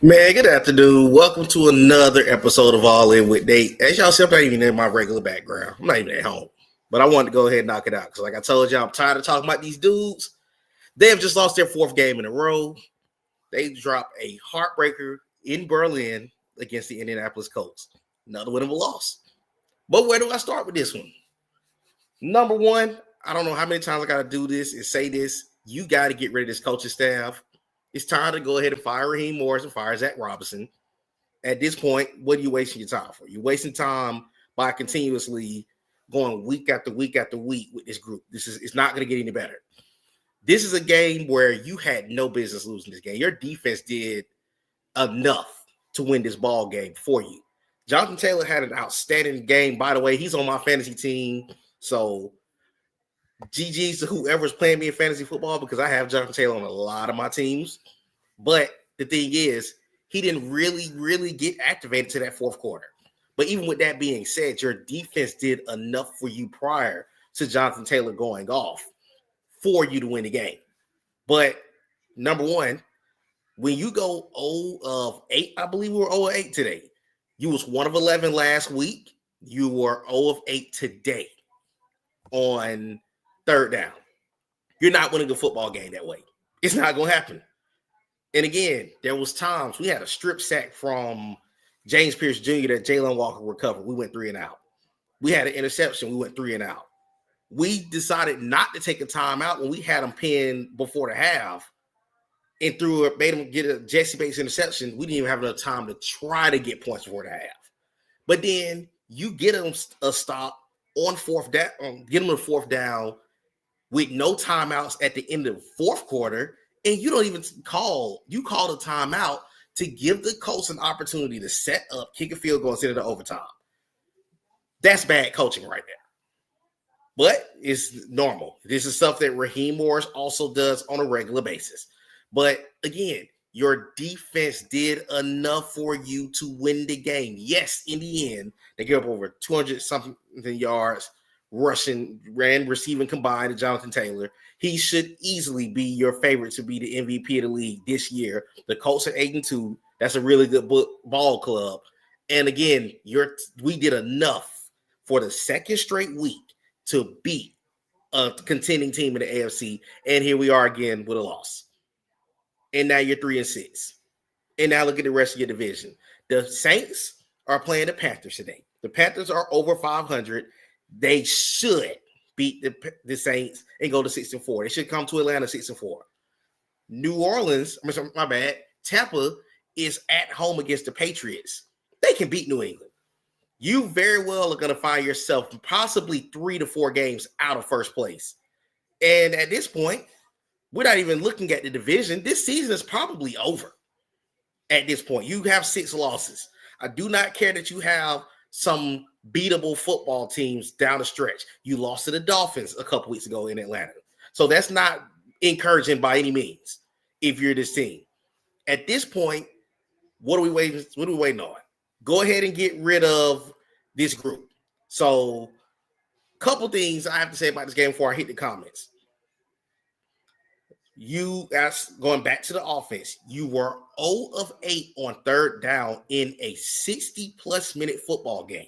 Man, good afternoon. Welcome to another episode of All In with Nate. As y'all see, I'm not even in my regular background. I'm not even at home. But I wanted to go ahead and knock it out. Because like I told y'all, I'm tired of talking about these dudes. They have just lost their fourth game in a row. They dropped a heartbreaker in Berlin against the Indianapolis Colts. Another winnable loss. But where do I start with this one? Number one, I don't know how many times I got to do this and say this. You got to get rid of this coaching staff. It's time to go ahead and fire Raheem Morris and fire Zach Robinson. At this point, what are you wasting your time for? You're wasting time by continuously going week after week after week with this group. It's not going to get any better. This is a game where you had no business losing this game. Your defense did enough to win this ball game for you. Jonathan Taylor had an outstanding game. By the way, he's on my fantasy team. So GG's to whoever's playing me in fantasy football because I have Jonathan Taylor on a lot of my teams. But the thing is, he didn't really get activated to that fourth quarter. But even with that being said, your defense did enough for you prior to Jonathan Taylor going off for you to win the game. But number one, when you go 0 of 8, I believe we were 0 of 8 today. You was 1 of 11 last week. You were 0 of 8 today on third down. You're not winning a football game that way. It's not going to happen. And again, there was times we had a strip sack from James Pierce Jr. that Jalen Walker recovered. We went 3 and out. We had an interception. We went 3 and out. We decided not to take a timeout when we had them pinned before the half and made them get a Jesse Bates interception. We didn't even have enough time to try to get points before the half. But then you get them a stop on fourth down, get them a fourth down with no timeouts at the end of the fourth quarter, and you don't even call a timeout to give the Colts an opportunity to set up, kick a field goal instead of the overtime. That's bad coaching right there. But it's normal. This is stuff that Raheem Morris also does on a regular basis. But again, your defense did enough for you to win the game. Yes, in the end, they gave up over 200-something yards, receiving combined to Jonathan Taylor. He should easily be your favorite to be the MVP of the league this year. The Colts are 8-2. That's a really good ball club. And again, we did enough for the second straight week to beat a contending team in the AFC. And here we are again with a loss. And now you're 3-6. And now look at the rest of your division. The Saints are playing the Panthers today. The Panthers are over 500. They should beat the Saints and go to 6-4. They should come to Atlanta 6-4. Tampa is at home against the Patriots. They can beat New England. You very well are going to find yourself possibly 3 to 4 games out of first place. And at this point, we're not even looking at the division. This season is probably over at this point. You have 6 losses. I do not care that you have some beatable football teams down the stretch. You lost to the Dolphins a couple weeks ago in Atlanta. So that's not encouraging by any means if you're this team. At this point, what are we waiting on? Go ahead and get rid of this group. So a couple things I have to say about this game before I hit the comments. Going back to the offense, you were 0 of 8 on third down in a 60-plus minute football game.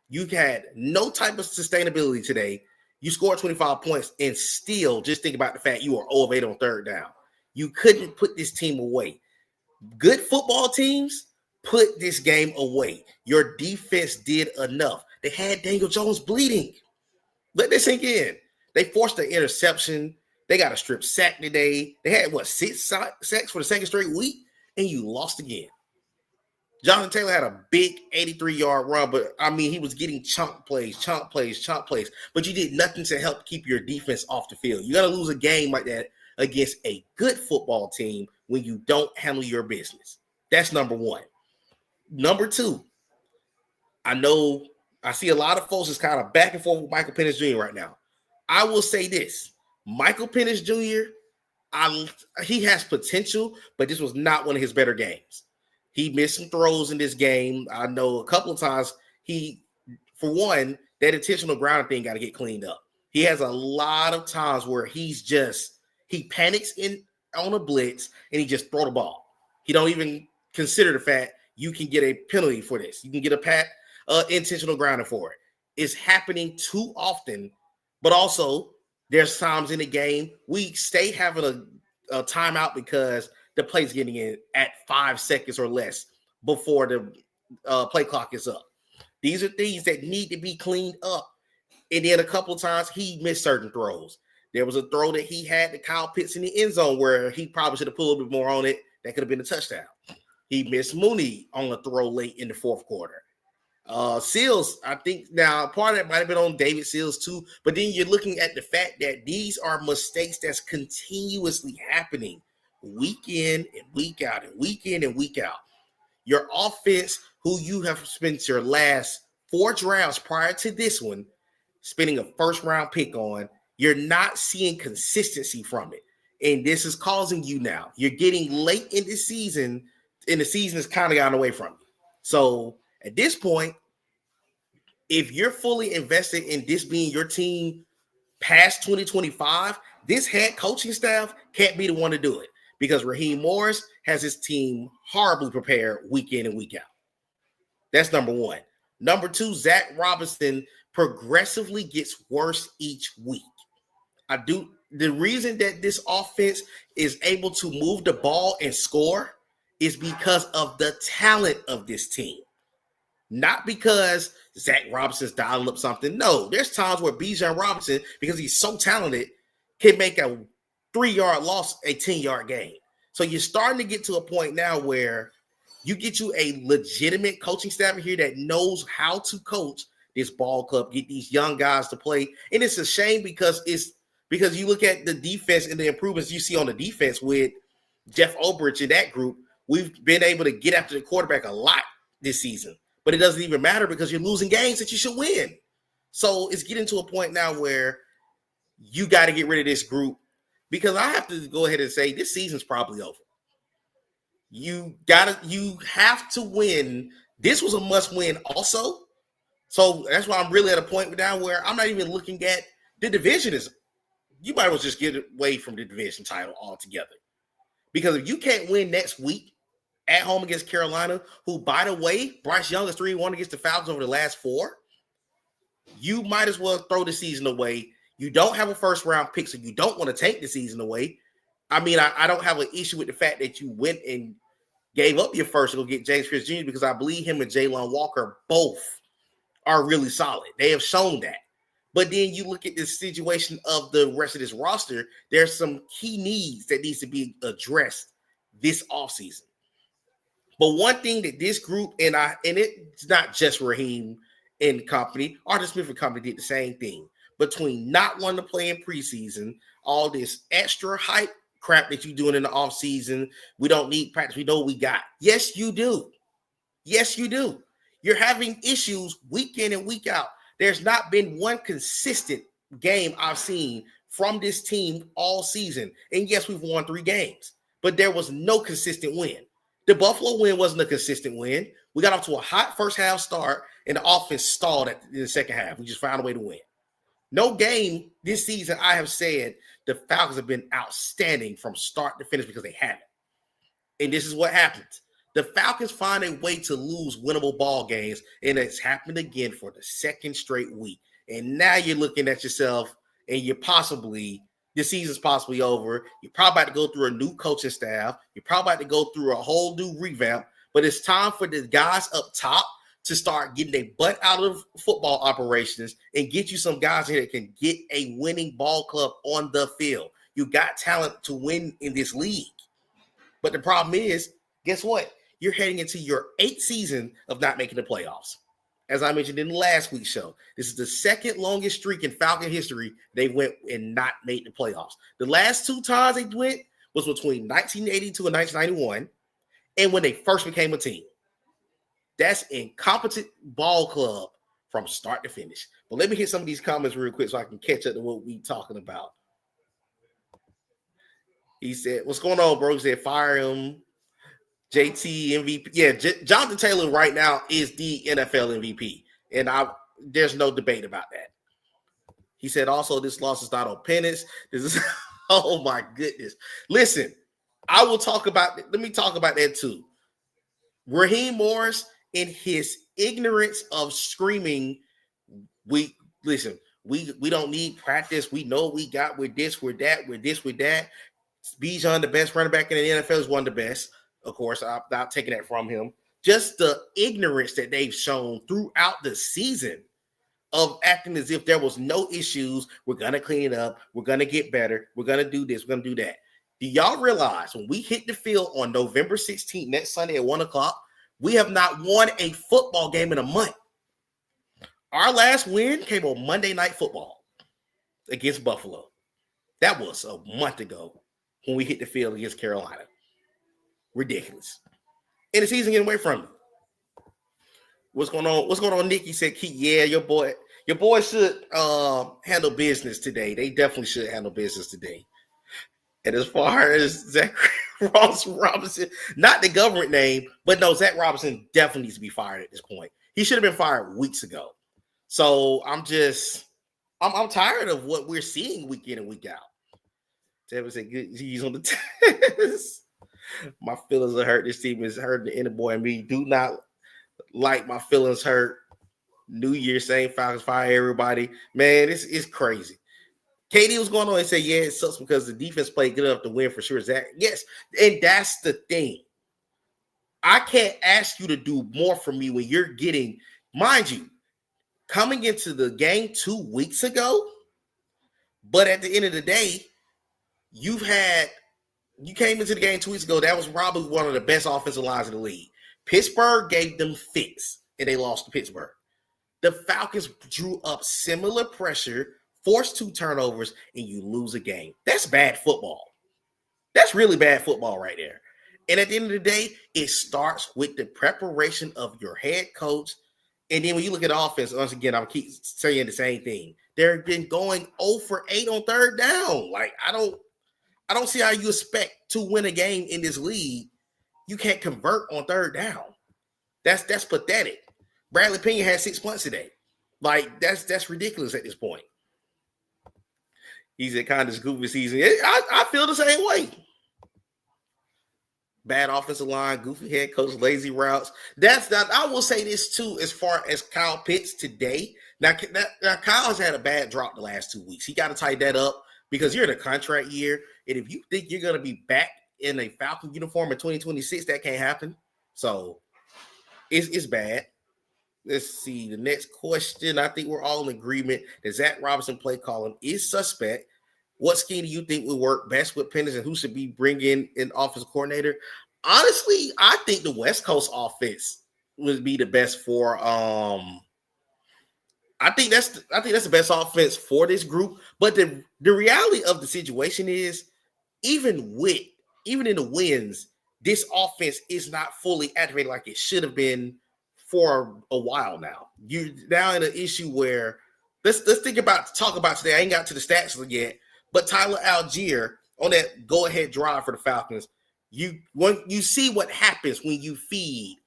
You had no type of sustainability today. You scored 25 points and still just think about the fact you were 0 of 8 on third down. You couldn't put this team away. Good football teams put this game away. Your defense did enough. They had Daniel Jones bleeding. Let this sink in. They forced the interception. They got a strip sack today. They had, 6 sacks for the second straight week, and you lost again. Jonathan Taylor had a big 83-yard run, but, he was getting chunk plays. But you did nothing to help keep your defense off the field. You got to lose a game like that against a good football team when you don't handle your business. That's number one. Number two, I know I see a lot of folks is kind of back and forth with Michael Penix Jr. right now. I will say this. Michael Penix Jr., he has potential, but this was not one of his better games. He missed some throws in this game. I know a couple of times for one, that intentional grounding thing got to get cleaned up. He has a lot of times where he panics on a blitz and he just throw the ball. He don't even consider the fact you can get a penalty for this. You can get a intentional grounding for it. It's happening too often, but also there's times in the game we stay having a timeout because the play's getting in at 5 seconds or less before the play clock is up. These are things that need to be cleaned up. And then a couple of times he missed certain throws. There was a throw that he had to Kyle Pitts in the end zone where he probably should have put a little bit more on it. That could have been a touchdown. He missed Mooney on a throw late in the fourth quarter. Seals, I think now part of that might have been on David Seals too, but then you're looking at the fact that these are mistakes that's continuously happening week in and week out and week in and week out. Your offense, who you have spent your last 4 drafts prior to this one, spending a first round pick on, you're not seeing consistency from it. And this is causing you now. You're getting late in the season, and the season has kind of gotten away from you. So at this point, if you're fully invested in this being your team past 2025, this head coaching staff can't be the one to do it because Raheem Morris has his team horribly prepared week in and week out. That's number one. Number two, Zach Robinson progressively gets worse each week. The reason that this offense is able to move the ball and score is because of the talent of this team. Not because Zach Robinson's dialing up something. No, there's times where Bijan Robinson, because he's so talented, can make a 3-yard loss a 10-yard gain. So you're starting to get to a point now where you get you a legitimate coaching staff here that knows how to coach this ball club, get these young guys to play. And it's a shame because you look at the defense and the improvements you see on the defense with Jeff Ulbrich in that group. We've been able to get after the quarterback a lot this season. But it doesn't even matter because you're losing games that you should win. So it's getting to a point now where you got to get rid of this group because I have to go ahead and say this season's probably over. You have to win. This was a must win also. So that's why I'm really at a point now where I'm not even looking at the division. You might as well just get away from the division title altogether. Because if you can't win next week, at home against Carolina, who, by the way, Bryce Young is 3-1 against the Falcons over the last 4. You might as well throw the season away. You don't have a first-round pick, so you don't want to take the season away. I mean, I don't have an issue with the fact that you went and gave up your first to go get James Pierce Jr. because I believe him and Jalen Walker both are really solid. They have shown that. But then you look at the situation of the rest of this roster, there's some key needs that needs to be addressed this offseason. But one thing that this group, and it's not just Raheem and company, Arthur Smith and company did the same thing. Between not wanting to play in preseason, all this extra hype crap that you're doing in the offseason, we don't need practice, we know what we got. Yes, you do. Yes, you do. You're having issues week in and week out. There's not been one consistent game I've seen from this team all season. And yes, we've won 3 games, but there was no consistent win. The Buffalo win wasn't a consistent win. We got off to a hot first half start, and the offense stalled in the second half. We just found a way to win. No game this season, I have said, the Falcons have been outstanding from start to finish because they haven't. And this is what happens. The Falcons find a way to lose winnable ball games, and it's happened again for the second straight week. And now you're looking at yourself, and the season's possibly over. You're probably about to go through a new coaching staff. You're probably about to go through a whole new revamp. But it's time for the guys up top to start getting their butt out of football operations and get you some guys here that can get a winning ball club on the field. You got talent to win in this league. But the problem is, guess what? You're heading into your 8th season of not making the playoffs. As I mentioned in last week's show, this is the second longest streak in Falcon history they went and not made the playoffs. The last 2 times they went was between 1982 and 1991 and when they first became a team. That's incompetent ball club from start to finish. But let me hit some of these comments real quick so I can catch up to what we're talking about. He said, what's going on, bro? He said, fire him. JT MVP. Yeah, Jonathan Taylor right now is the NFL MVP. And there's no debate about that. He said also this loss is not on penance. This is, oh my goodness. Listen, let me talk about that too. Raheem Morris, in his ignorance of screaming, we don't need practice. We know we got with this, with that, with this, with that. Bijan, the best running back in the NFL, is one of the best. Of course, I'm not taking that from him. Just the ignorance that they've shown throughout the season of acting as if there was no issues. We're going to clean it up. We're going to get better. We're going to do this. We're going to do that. Do y'all realize when we hit the field on November 16th, next Sunday at 1 o'clock, we have not won a football game in a month? Our last win came on Monday Night Football against Buffalo. That was a month ago when we hit the field against Carolina. Ridiculous. And the season getting away from me. What's going on? What's going on, Nick? You said, yeah, your boy should handle business today. They definitely should handle business today. And as far as Zach Robinson, not the government name, but no, Zach Robinson definitely needs to be fired at this point. He should have been fired weeks ago. So I'm tired of what we're seeing week in and week out. Tevin said, good G's on the test. My feelings are hurt. This team is hurting the inner boy and me. Do not like my feelings hurt. New Year, same Falcons, fire everybody. Man, it's crazy. KD was going on and said, yeah, it sucks because the defense played good enough to win for sure. Zach, yes, and that's the thing. I can't ask you to do more for me when you're getting, mind you, coming into the game 2 weeks ago, but at the end of the day, you came into the game 2 weeks ago. That was probably one of the best offensive lines in the league. Pittsburgh gave them fits, and they lost to Pittsburgh. The Falcons drew up similar pressure, forced 2 turnovers, and you lose a game. That's bad football. That's really bad football right there. And at the end of the day, it starts with the preparation of your head coach. And then when you look at the offense, once again, I'll keep saying the same thing. They've been going 0 for 8 on third down. Like, I don't see how you expect to win a game in this league. You can't convert on third down. That's pathetic. Bradley Pinion had 6 punts today. Like, that's ridiculous at this point. He's at kind of goofy season. I feel the same way. Bad offensive line, goofy head coach, lazy routes. I will say this too, as far as Kyle Pitts today. Now Kyle has had a bad drop the last 2 weeks. He got to tighten that up because you're in a contract year. And if you think you're going to be back in a Falcon uniform in 2026, that can't happen. So it's bad. Let's see. The next question. I think we're all in agreement that Zach Robinson play calling is suspect. What scheme do you think would work best with Pennis, and who should be bringing in offensive coordinator? Honestly, I think the West Coast offense would be the best for. I think that's the best offense for this group. But the reality of the situation is, even in the wins, this offense is not fully activated like it should have been for a while now. You're now in an issue where let's talk about today. I ain't got to the stats yet, but Tyler Algier on that go-ahead drive for the Falcons, you see what happens when you feed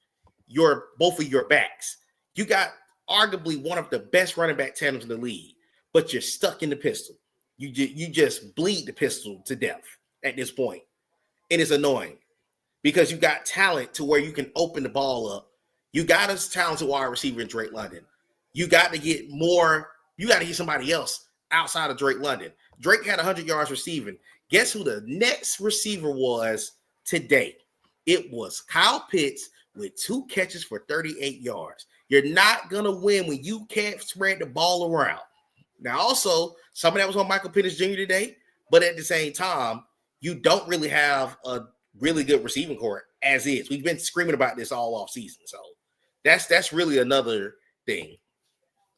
both of your backs. You got arguably one of the best running back tandems in the league, but you're stuck in the pistol. You just bleed the pistol to death at this point. And it's annoying because you got talent to where you can open the ball up. You got a talented wide receiver in Drake London. You got to get more. You got to get somebody else outside of Drake London. Drake had 100 yards receiving. Guess who the next receiver was today? It was Kyle Pitts with 2 catches for 38 yards. You're not going to win when you can't spread the ball around. Now, also, some of that was on Michael Penix Jr. today, but at the same time, you don't really have a really good receiving core as is. We've been screaming about this all off season, so that's really another thing.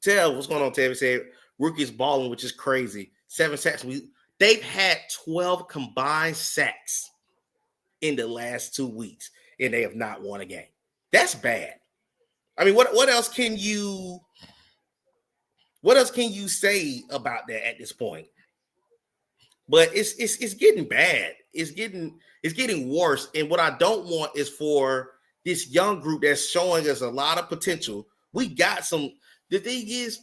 Tell what's going on, Tevin said rookies balling, which is crazy. 7 sacks. They've had 12 combined sacks in the last 2 weeks, and they have not won a game. That's bad. I mean, what else can you say about that at this point? But it's getting bad. It's getting worse. And what I don't want is for this young group that's showing us a lot of potential. We got some. The thing is,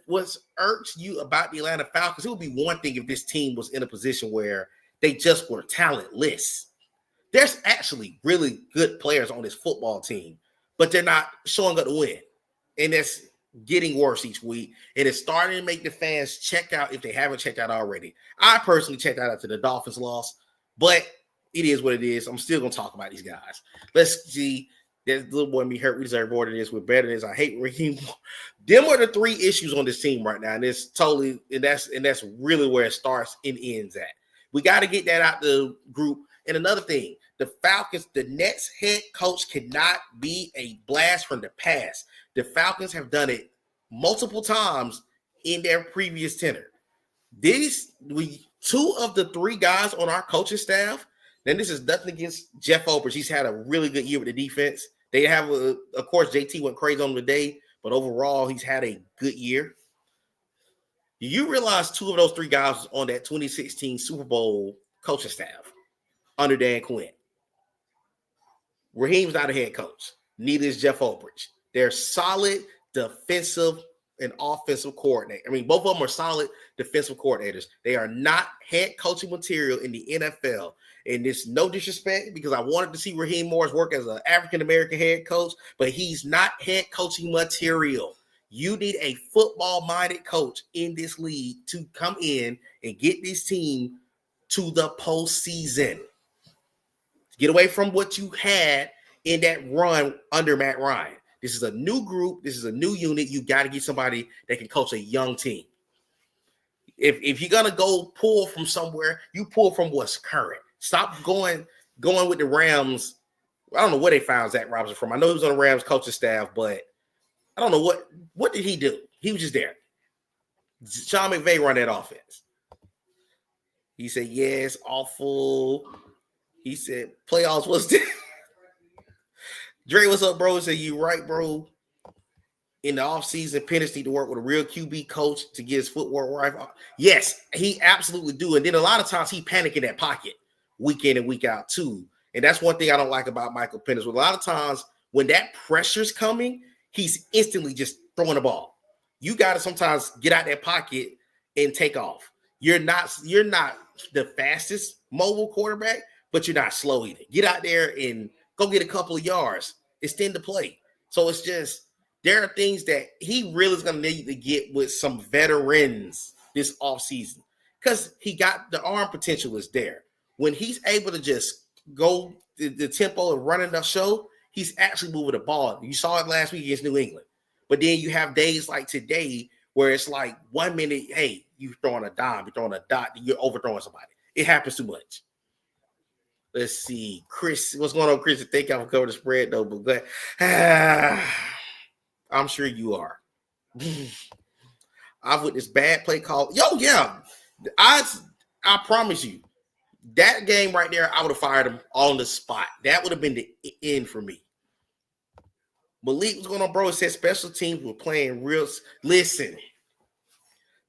what irks you about the Atlanta Falcons, it would be one thing if this team was in a position where they just were talentless. There's actually really good players on this football team, but they're not showing up to win. And that's getting worse each week. And it's starting to make the fans check out if they haven't checked out already. I personally checked out after the Dolphins loss, but it is what it is. I'm still going to talk about these guys. Let's see. That little boy me hurt. We deserve more than this. We're better than this. I hate Raheem. Them are the three issues on this team right now. And it's totally, and that's really where it starts and ends at. We got to get that out the group. And another thing, the Falcons, the Nets head coach cannot be a blast from the past. The Falcons have done it multiple times in their previous tenure. Two of the three guys on our coaching staff, and this is nothing against Jeff Obers. He's had a really good year with the defense. They have, of course, JT went crazy on him today, but overall, he's had a good year. Do you realize two of those three guys was on that 2016 Super Bowl coaching staff under Dan Quinn? Raheem's not a head coach. Neither is Jeff Obridge. They're solid defensive and offensive coordinator. I mean, both of them are solid defensive coordinators. They are not head coaching material in the NFL. And it's no disrespect because I wanted to see Raheem Morris work as an African-American head coach, but he's not head coaching material. You need a football-minded coach in this league to come in and get this team to the postseason. Get away from what you had in that run under Matt Ryan. This is a new group. This is a new unit. You got to get somebody that can coach a young team. If you're going to go pull from somewhere, you pull from what's current. Stop going with the Rams. I don't know where they found Zach Robinson from. I know he was on the Rams coaching staff, but I don't know what did he do? He was just there. Sean McVay run that offense. He said, yes, awful. He said, playoffs was this. Dre, what's up, bro? He said, you right, bro. In the offseason, Penix need to work with a real QB coach to get his footwork right. Yes, he absolutely do. And then a lot of times he panic in that pocket week in and week out too. And that's one thing I don't like about Michael Penix. A lot of times when that pressure's coming, he's instantly just throwing the ball. You got to sometimes get out that pocket and take off. You're not the fastest mobile quarterback, but you're not slow either. Get out there and go get a couple of yards, extend the play. So it's just, there are things that he really is going to need to get with some veterans this offseason because he got the arm potential is there. When he's able to just go the tempo and running the show, he's actually moving the ball. You saw it last week against New England. But then you have days like today where it's like 1 minute, hey, you're throwing a dime, you're throwing a dot, you're overthrowing somebody. It happens too much. Let's see. Chris, what's going on, Chris? I think I'm covering the spread, though, but I'm sure you are. I've witnessed bad play call. Yo, yeah. I promise you, that game right there, I would have fired him on the spot. That would have been the end for me. Malik, what's going on, bro? It said special teams were playing real. Listen,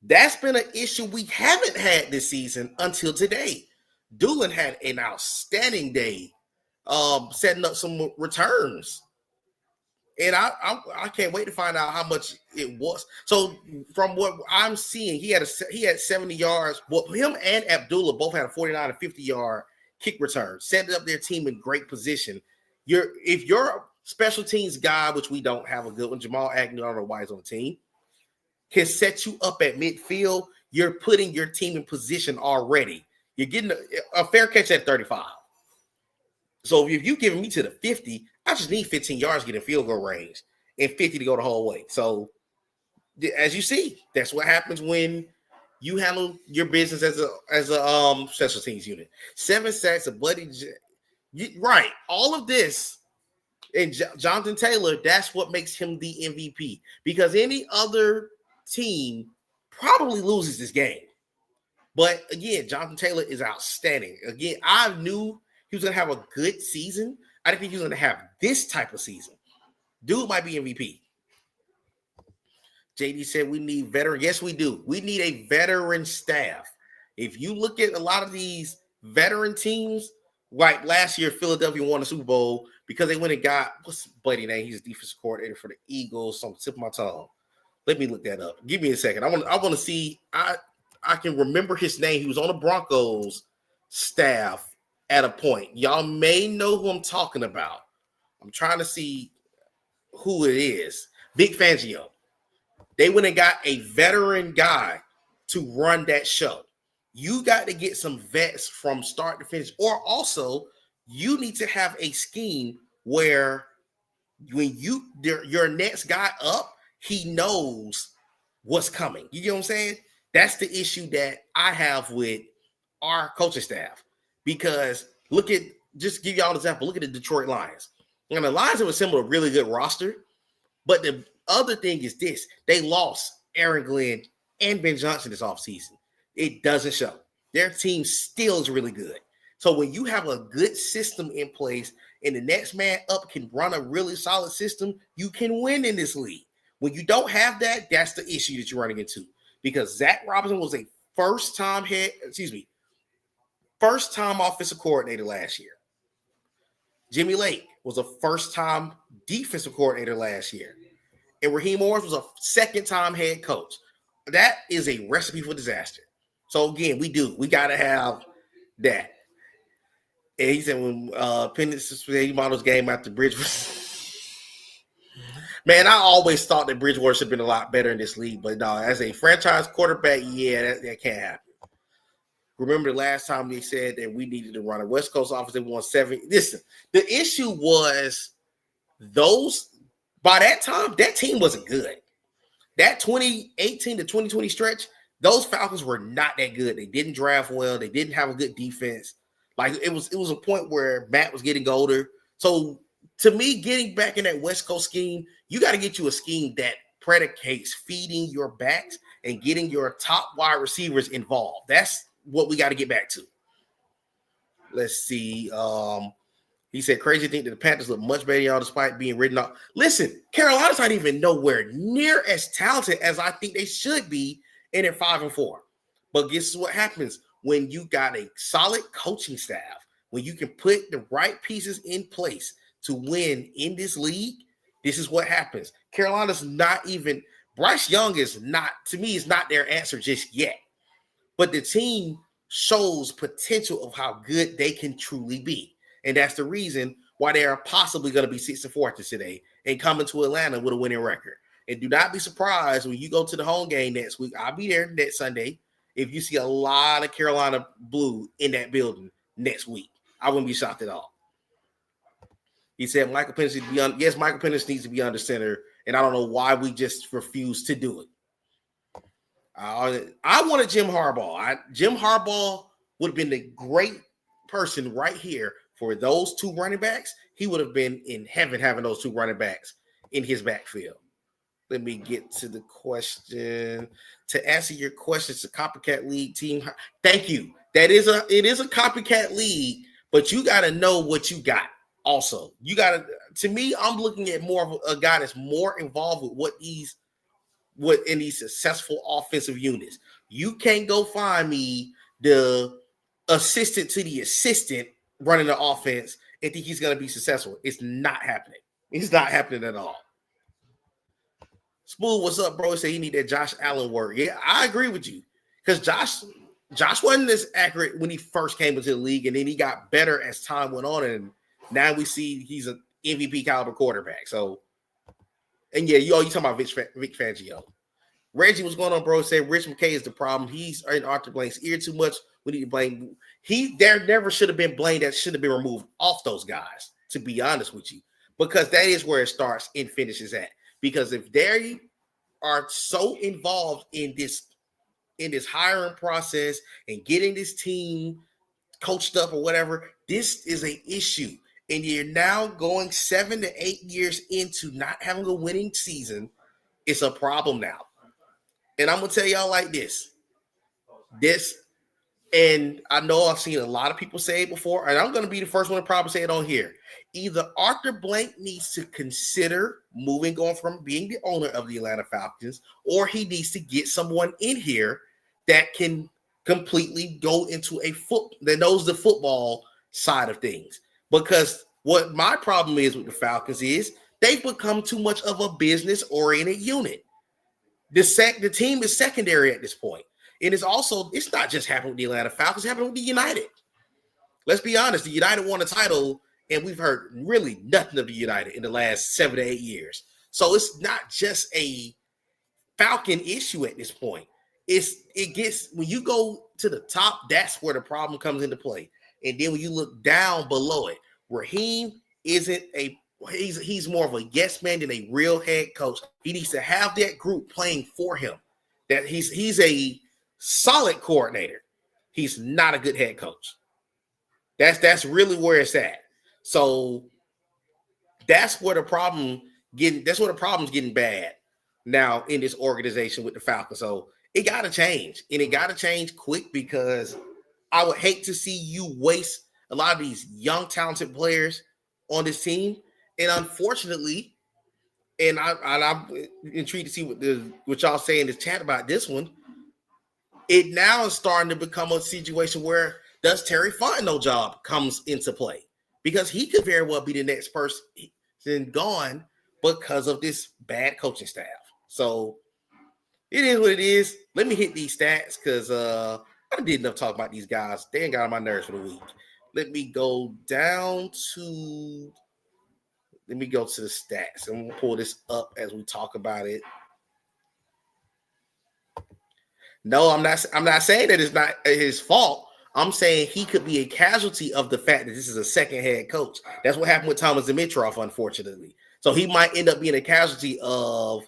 that's been an issue we haven't had this season until today. Doolin had an outstanding day setting up some returns. And I can't wait to find out how much it was. So from what I'm seeing, he had 70 yards. Well, him and Abdullah both had a 49 and 50-yard kick return, setting up their team in great position. If you're a special teams guy, which we don't have a good one, Jamal Agnew, I don't know why he's on the team, can set you up at midfield. You're putting your team in position already. You're getting a fair catch at 35. So if you're giving me to the 50, I just need 15 yards to get in field goal range and 50 to go the whole way. So as you see, that's what happens when you handle your business as a special teams unit. 7 sacks, a bloody right. All of this and Jonathan Taylor, that's what makes him the MVP because any other team probably loses this game. But again, Jonathan Taylor is outstanding. Again, I knew he was going to have a good season. I didn't think he was going to have this type of season. Dude might be MVP. JD said we need veteran. Yes, we do. We need a veteran staff. If you look at a lot of these veteran teams, like last year, Philadelphia won the Super Bowl because they went and got, what's his buddy name? He's a defensive coordinator for the Eagles. So I'm tipping my tongue. Let me look that up. Give me a second. I want to see. I can remember his name. He was on the Broncos staff. at a point. Y'all may know who I'm talking about. I'm trying to see who it is. Big Fangio. They went and got a veteran guy to run that show. You got to get some vets from start to finish, or also you need to have a scheme where when your next guy up, he knows what's coming. You know what I'm saying? That's the issue that I have with our coaching staff. Because just give y'all an example. Look at the Detroit Lions. And the Lions have assembled a really good roster. But the other thing is this. They lost Aaron Glenn and Ben Johnson this offseason. It doesn't show. Their team still is really good. So when you have a good system in place and the next man up can run a really solid system, you can win in this league. When you don't have that, that's the issue that you're running into. Because Zach Robinson was a first-time offensive coordinator last year. Jimmy Lake was a first-time defensive coordinator last year. And Raheem Morris was a second-time head coach. That is a recipe for disaster. So, again, we got to have that. And he said when Penix models game after Bridgewater. Man, I always thought that Bridgewater should have been a lot better in this league. But no, as a franchise quarterback, yeah, that can't happen. Remember the last time they said that we needed to run a West Coast offense, they won 7. Listen, the issue was by that time, that team wasn't good. That 2018 to 2020 stretch, those Falcons were not that good. They didn't draft well. They didn't have a good defense. Like it was a point where Matt was getting older. So to me, getting back in that West Coast scheme, you got to get you a scheme that predicates feeding your backs and getting your top wide receivers involved. That's what we got to get back to. Let's see. He said, crazy to think that the Panthers look much better y'all despite being written off. Listen, Carolina's not even nowhere near as talented as I think they should be, and they're 5-4. But guess what happens when you got a solid coaching staff, when you can put the right pieces in place to win in this league? This is what happens. Carolina's not even – Bryce Young is not – to me, is not their answer just yet. But the team shows potential of how good they can truly be. And that's the reason why they are possibly going to be 6-4 today and coming to Atlanta with a winning record. And do not be surprised when you go to the home game next week. I'll be there next Sunday. If you see a lot of Carolina blue in that building next week, I wouldn't be shocked at all. He said Michael Penix needs to be on. Yes, Michael Penix needs to be under center, and I don't know why we just refuse to do it. I wanted Jim Harbaugh. Jim Harbaugh would have been the great person right here for those two running backs. He would have been in heaven having those two running backs in his backfield. Let me get to the question. To answer your question, it's a copycat league team. Thank you. It is a copycat league, but you got to know what you got. Also, you got to me, I'm looking at more of a guy that's more involved with what in these successful offensive units. You can't go find me the assistant to the assistant running the offense and think he's going to be successful. It's not happening. It's not happening at all. Spool, what's up, bro? He said he need that Josh Allen work. Yeah, I agree with you. Because Josh wasn't as accurate when he first came into the league, and then he got better as time went on, and now we see he's an MVP caliber quarterback. So, and yeah, you talking about Vic Fangio. Reggie, what's going on, bro? Said Rich McKay is the problem. He's in Arthur Blank's ear too much. We need to blame. There never should have been blame that should have been removed off those guys, to be honest with you, because that is where it starts and finishes at. Because if they are so involved in this hiring process and getting this team coached up or whatever, this is an issue. And you're now going 7 to 8 years into not having a winning season. It's a problem now. And I'm going to tell y'all like this, and I know I've seen a lot of people say it before, and I'm going to be the first one to probably say it on here. Either Arthur Blank needs to consider moving on from being the owner of the Atlanta Falcons, or he needs to get someone in here that can completely go into that knows the football side of things. Because what my problem is with the Falcons is they've become too much of a business-oriented unit. The team is secondary at this point. And it's not just happening with the Atlanta Falcons, it's happening with the United. Let's be honest. The United won a title, and we've heard really nothing of the United in the last 7 to 8 years. So it's not just a Falcon issue at this point. It gets when you go to the top, that's where the problem comes into play. And then when you look down below it, Raheem isn't he's more of a yes man than a real head coach. He needs to have that group playing for him. That he's a solid coordinator. He's not a good head coach. That's really where it's at. So that's where the problem's getting bad now in this organization with the Falcons. So it got to change, and it got to change quick, because I would hate to see you waste a lot of these young, talented players on this team. And unfortunately, and I'm intrigued to see what y'all say in this chat about this one. It now is starting to become a situation where does Terry Fontenot job comes into play, because he could very well be the next person gone because of this bad coaching staff. So it is what it is. Let me hit these stats, because I did enough talk about these guys. They ain't got on my nerves for the week. Let me go to the stats, and we'll pull this up as we talk about it. No, I'm not saying that it's not his fault. I'm saying he could be a casualty of the fact that this is a second head coach. That's what happened with Thomas Dimitroff, unfortunately. So he might end up being a casualty of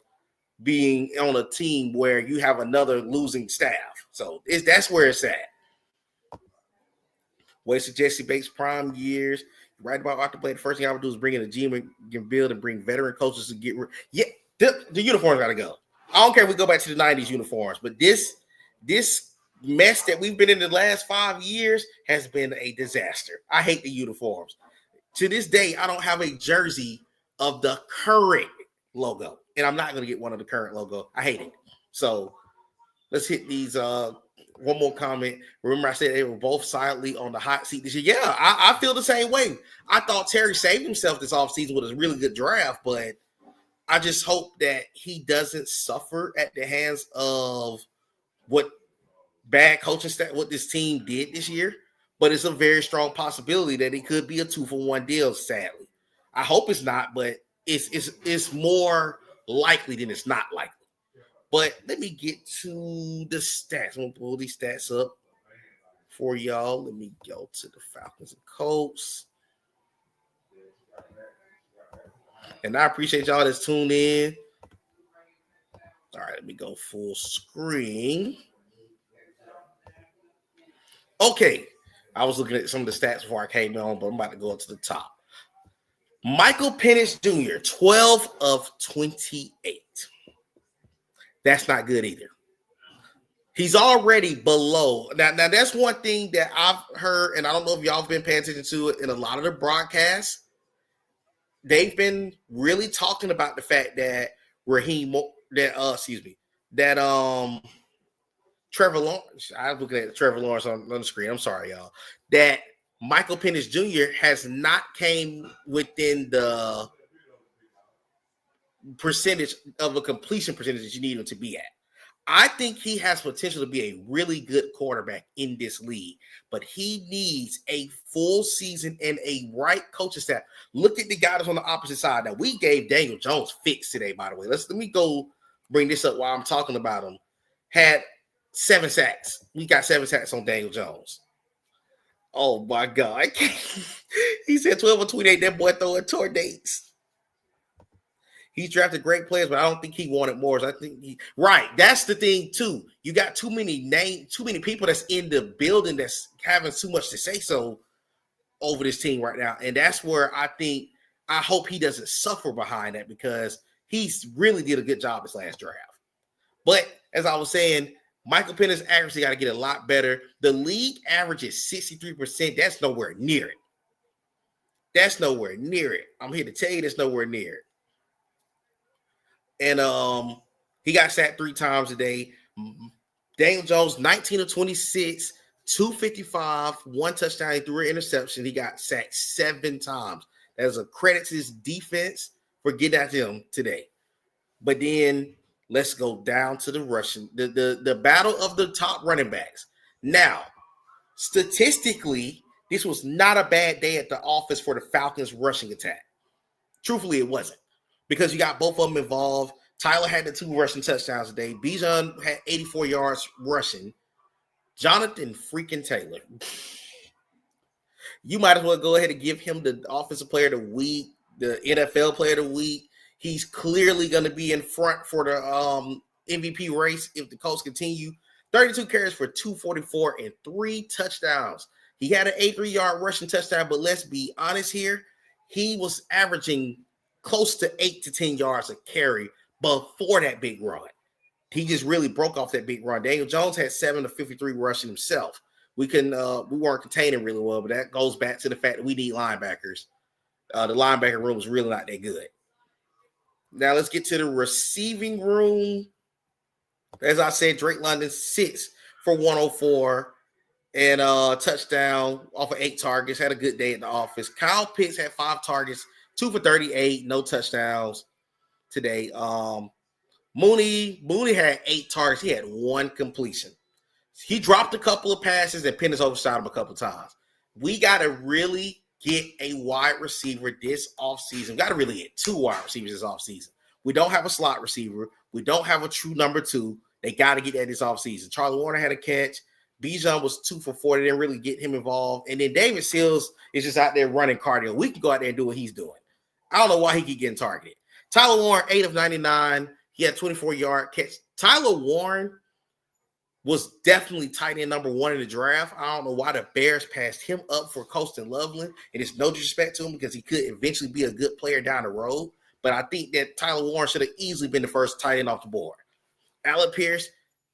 being on a team where you have another losing staff. So that's where it's at. Wasted Jesse Bates' prime years. Right about after play, the first thing I would do is bring in a GM and build and bring veteran coaches to get rid. Yeah, the uniforms got to go. I don't care if we go back to the 90s uniforms, but this mess that we've been in the last 5 years has been a disaster. I hate the uniforms. To this day, I don't have a jersey of the current logo, and I'm not going to get one of the current logo. I hate it. So let's hit these. One more comment. Remember, I said they were both silently on the hot seat this year. Yeah, I feel the same way. I thought Terry saved himself this offseason with a really good draft, but I just hope that he doesn't suffer at the hands of what bad coaching staff, what this team did this year. But it's a very strong possibility that it could be a 2-for-1 deal, sadly. I hope it's not, but it's more likely than it's not likely. But let me get to the stats. I'm going to pull these stats up for y'all. Let me go to the Falcons and Colts. And I appreciate y'all that's tuned in. All right, let me go full screen. Okay. I was looking at some of the stats before I came on, but I'm about to go up to the top. Michael Penix Jr., 12 of 28. That's not good either. He's already below. Now that's one thing that I've heard, and I don't know if y'all have been paying attention to it in a lot of the broadcasts. They've been really talking about the fact that Trevor Lawrence. I was looking at Trevor Lawrence on the screen. I'm sorry, y'all. That Michael Penix Jr. has not came within the percentage of a completion percentage that you need him to be at. I think he has potential to be a really good quarterback in this league, but he needs a full season and a right coaching staff. Look at the guys on the opposite side. Now, we gave Daniel Jones fits today, by the way. Let me go bring this up while I'm talking about him. Had 7 sacks. We got 7 sacks on Daniel Jones. Oh, my God. He said 12 or 28. That boy throwing tornadoes. He's drafted great players, but I don't think he wanted more. So I think right. That's the thing too. You got too many people that's in the building that's having too much to say so over this team right now, and that's where I hope he doesn't suffer behind that, because he's really did a good job this last draft. But as I was saying, Michael Penix accuracy got to get a lot better. The league average is 63%. That's nowhere near it. I'm here to tell you that's nowhere near it. And he got sacked 3 times a day. Daniel Jones, 19 of 26, 255, 1 touchdown, he threw an interception. He got sacked 7 times. That's a credit to his defense for getting at him today. But then let's go down to the rushing, the battle of the top running backs. Now, statistically, This was not a bad day at the office for the Falcons rushing attack. Truthfully, it wasn't. Because you got both of them involved. Tyler had the 2 rushing touchdowns today. Bijan had 84 yards rushing. Jonathan freaking Taylor. You might as well go ahead and give him the offensive player of the week, the NFL player of the week. He's clearly going to be in front for the MVP race if the Colts continue. 32 carries for 244 and 3 touchdowns. He had an 83-yard rushing touchdown, but let's be honest here. He was averaging close to 8 to 10 yards a carry before that big run. He just really broke off that big run. Daniel Jones had 7 to 53 rushing himself. We weren't containing really well, but that goes back to the fact that we need linebackers. The linebacker room is really not that good. Now let's get to the receiving room. As I said, Drake London 6 for 104 and touchdown off of 8 targets. Had a good day at the office. Kyle Pitts had 5 targets, 2 for 38, no touchdowns today. Mooney had 8 targets. He had 1 completion. He dropped a couple of passes and Pennis overshot him a couple of times. We got to really get a wide receiver this offseason. We got to really get 2 wide receivers this offseason. We don't have a slot receiver. We don't have a true number 2. They got to get that this offseason. Charlie Warner had a catch. Bijan was 2 for 4. They didn't really get him involved. And then David Sills is just out there running cardio. We can go out there and do what he's doing. I don't know why he keep getting targeted. Tyler Warren, 8 of 99. He had 24-yard catch. Tyler Warren was definitely tight end number 1 in the draft. I don't know why the Bears passed him up for Colston Loveland. And it's no disrespect to him because he could eventually be a good player down the road. But I think that Tyler Warren should have easily been the first tight end off the board. Alec Pierce,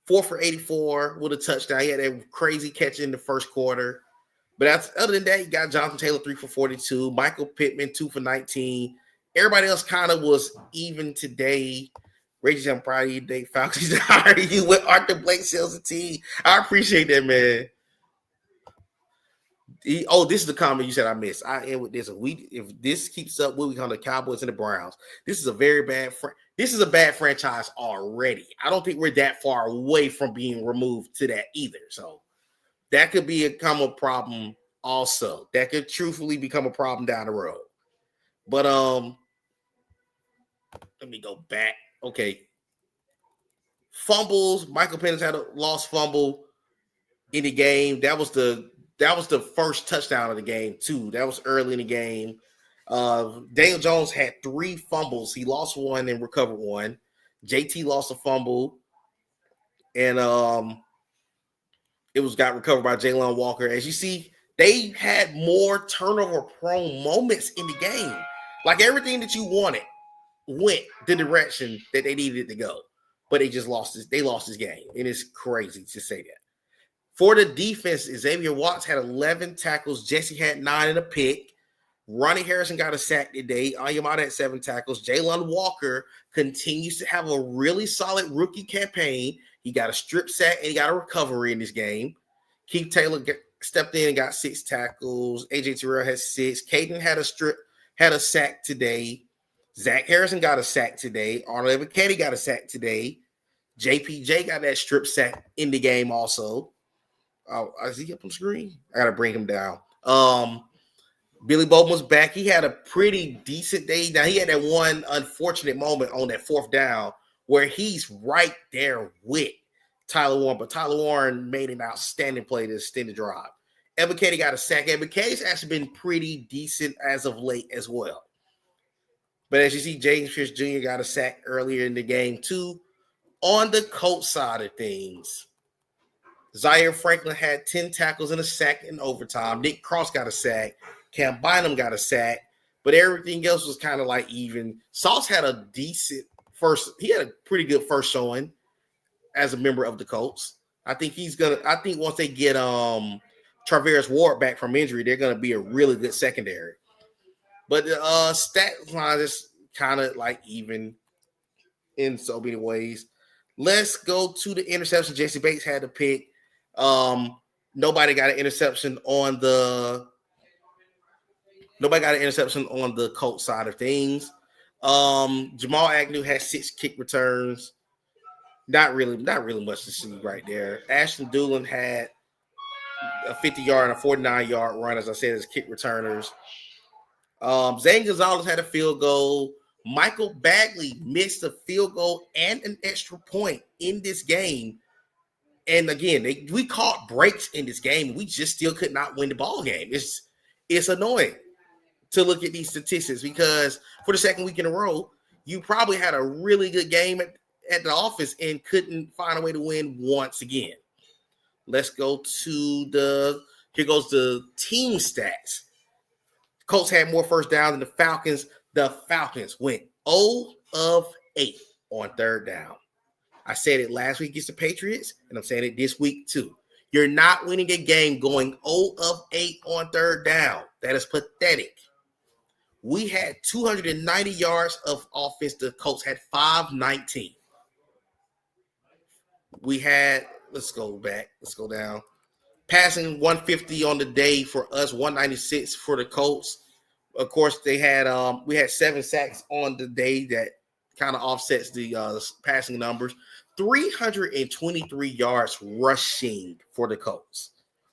4 for 84 with a touchdown. He had a crazy catch in the first quarter. But other than that, you got Jonathan Taylor, 3 for 42. Michael Pittman, 2 for 19. Everybody else kind of was even today. Rachel, I'm proud of you, Dave Falcons. Hired you with Arthur Blake sells a team. I appreciate that, man. This is the comment you said I missed. I end with this. If this keeps up, we'll become the Cowboys and the Browns. This is a very bad. This is a bad franchise already. I don't think we're that far away from being removed to that either. So that could become a problem. Also, that could truthfully become a problem down the road. But let me go back. Okay. Fumbles. Michael Penix had a lost fumble in the game. That was the first touchdown of the game, too. That was early in the game. Daniel Jones had 3 fumbles. He lost 1 and recovered 1. JT lost a fumble. And it got recovered by Jalen Walker. As you see, they had more turnover-prone moments in the game. Like everything that you wanted went the direction that they needed it to go. But they just lost this. They lost this game. And it's crazy to say that. For the defense, Xavier Watts had 11 tackles. Jesse had 9 and a pick. Ronnie Harrison got a sack today. Ayamada had 7 tackles. Jalen Walker continues to have a really solid rookie campaign. He got a strip sack and he got a recovery in this game. Keith Taylor stepped in and got 6 tackles. AJ Terrell had 6. Caden had a sack today. Zach Harrison got a sack today. Arnold Ebiketie got a sack today. JPJ got that strip sack in the game also. Is he up on screen? I got to bring him down. Billy Bowman was back. He had a pretty decent day. Now, he had that one unfortunate moment on that 4th down where he's right there with Tyler Warren, but Tyler Warren made an outstanding play to extend the drive. Ebiketie got a sack. Ebiketie's actually been pretty decent as of late as well. But as you see, James Pierce Jr. got a sack earlier in the game, too. On the Colts side of things, Zaire Franklin had 10 tackles and a sack in overtime. Nick Cross got a sack. Cam Bynum got a sack. But everything else was kind of like even. Sauce had a decent he had a pretty good first showing as a member of the Colts. I think once they get Traveris Ward back from injury, they're gonna be a really good secondary. But the stat line is kind of like even in so many ways. Let's go to the interception. Jesse Bates had to pick. Nobody got an interception on the Colts side of things. Jamal Agnew had 6 kick returns. Not really much to see right there. Ashton Doolin had a 50-yard and a 49-yard run, as I said, as kick returners. Zane Gonzalez had a field goal. Michael Bagley missed a field goal and an extra point in this game. And again, we caught breaks in this game. We just still could not win the ball game. It's annoying to look at these statistics because for the second week in a row, you probably had a really good game at the office and couldn't find a way to win once again. Let's go to here goes the team stats. Colts had more first down than the Falcons. The Falcons went 0 of 8 on third down. I said it last week against the Patriots, and I'm saying it this week too. You're not winning a game going 0 of 8 on third down. That is pathetic. We had 290 yards of offense. The Colts had 519. We had, let's go down. Passing 150 on the day for us, 196 for the Colts. Of course, we had 7 sacks on the day that kind of offsets the passing numbers. 323 yards rushing for the Colts.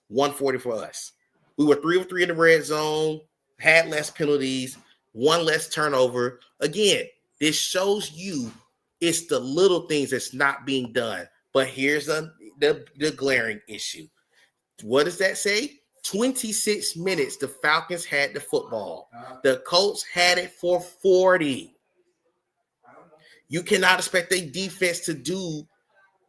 140 for us. We were 3 of 3 in the red zone, had less penalties, 1 less turnover. Again, this shows you it's the little things that's not being done. But here's the glaring issue. What does that say? 26 minutes the Falcons had the football. The Colts had it for 40. You cannot expect a defense to do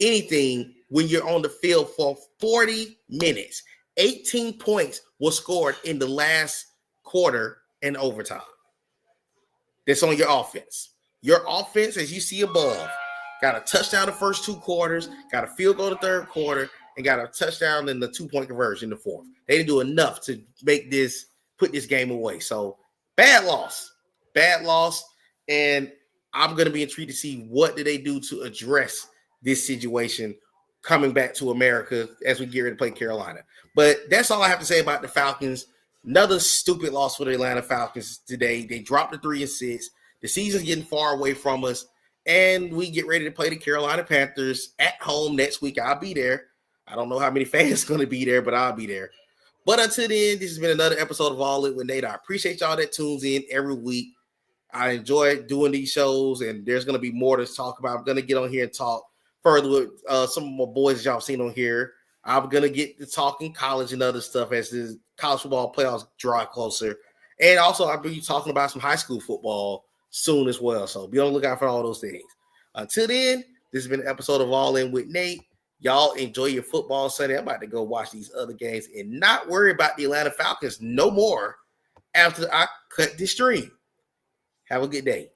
anything when you're on the field for 40 minutes. 18 points was scored in the last quarter and overtime. That's on your offense. Your offense, as you see above, got a touchdown the first 2 quarters, got a field goal the third quarter, and got a touchdown in the 2-point conversion in the fourth. They didn't do enough to put this game away. So bad loss, and I'm going to be intrigued to see what do they do to address this situation coming back to America as we get ready to play Carolina. But that's all I have to say about the Falcons. Another stupid loss for the Atlanta Falcons today. They dropped to 3-6. The season's getting far away from us, and we get ready to play the Carolina Panthers at home next week. I'll be there. I don't know how many fans going to be there, but I'll be there. But until then, this has been another episode of All In with Nate. I appreciate y'all that tunes in every week. I enjoy doing these shows, and there's going to be more to talk about. I'm going to get on here and talk further with some of my boys y'all seen on here. I'm going to get to talking college and other stuff as the college football playoffs draw closer. And also, I'll be talking about some high school football soon as well. So be on the lookout for all those things. Until then, this has been an episode of All In with Nate. Y'all enjoy your football Sunday. I'm about to go watch these other games and not worry about the Atlanta Falcons no more after I cut this stream. Have a good day.